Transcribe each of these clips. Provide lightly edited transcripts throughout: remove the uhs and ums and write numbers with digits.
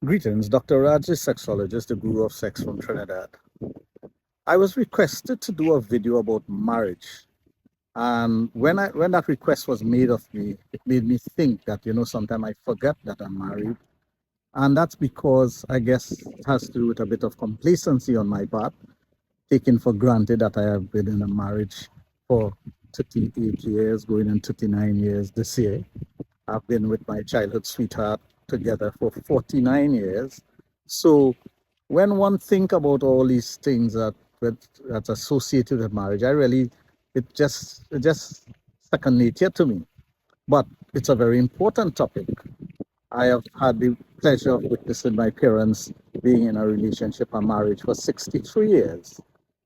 Greetings, Dr. Raj is sexologist, the guru of sex from Trinidad. I was requested to do a video about marriage. And when that request was made of me, it made me think that, sometimes I forget that I'm married. And that's because I guess it has to do with a bit of complacency on my part, taking for granted that I have been in a marriage for 38 years, going on 39 years this year. I've been with my childhood sweetheart together for 49 years. So when one think about all these things that's associated with marriage, it just second nature to me. But it's a very important topic. I have had the pleasure of witnessing my parents being in a relationship, a marriage for 63 years.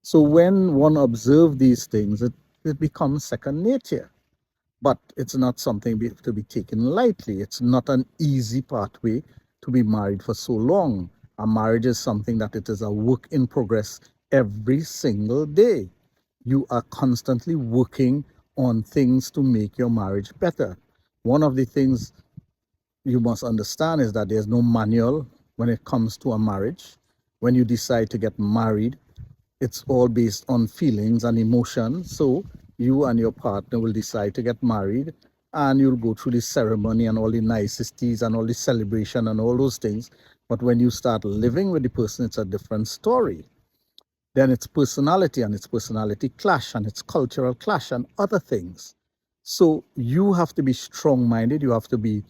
So when one observes these things, it becomes second nature. But it's not something to be taken lightly. It's not an easy pathway to be married for so long. A marriage is something that it is a work in progress every single day. You are constantly working on things to make your marriage better. One of the things you must understand is that there's no manual when it comes to a marriage. When you decide to get married, it's all based on feelings and emotions. So you and your partner will decide to get married, and you'll go through the ceremony and all the niceties and all the celebration and all those things. But when you start living with the person, it's a different story. Then it's personality, and it's personality clash, and it's cultural clash and other things. So you have to be strong-minded. You have to be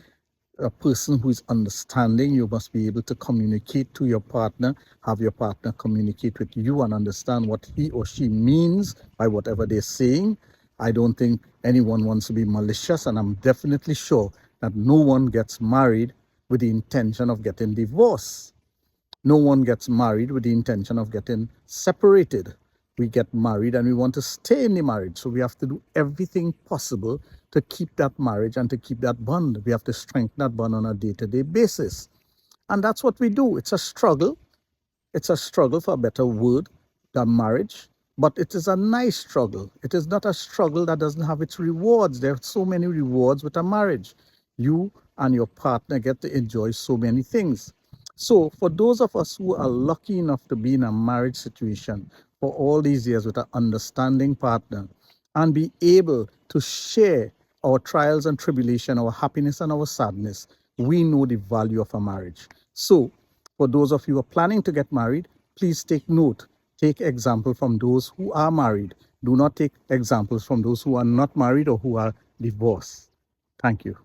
a person who is understanding. You must be able to communicate to your partner, have your partner communicate with you and understand what he or she means by whatever they're saying. I don't think anyone wants to be malicious, and I'm definitely sure that no one gets married with the intention of getting divorced. No one gets married with the intention of getting separated. We get married and we want to stay in the marriage. So we have to do everything possible to keep that marriage and to keep that bond. We have to strengthen that bond on a day-to-day basis. And that's what we do. It's a struggle. It's a struggle, for a better word, than marriage. But it is a nice struggle. It is not a struggle that doesn't have its rewards. There are so many rewards with a marriage. You and your partner get to enjoy so many things. So for those of us who are lucky enough to be in a marriage situation for all these years with an understanding partner and be able to share our trials and tribulation, our happiness and our sadness, we know the value of a marriage. So for those of you who are planning to get married, please take note. Take example from those who are married. Do not take examples from those who are not married or who are divorced. Thank you.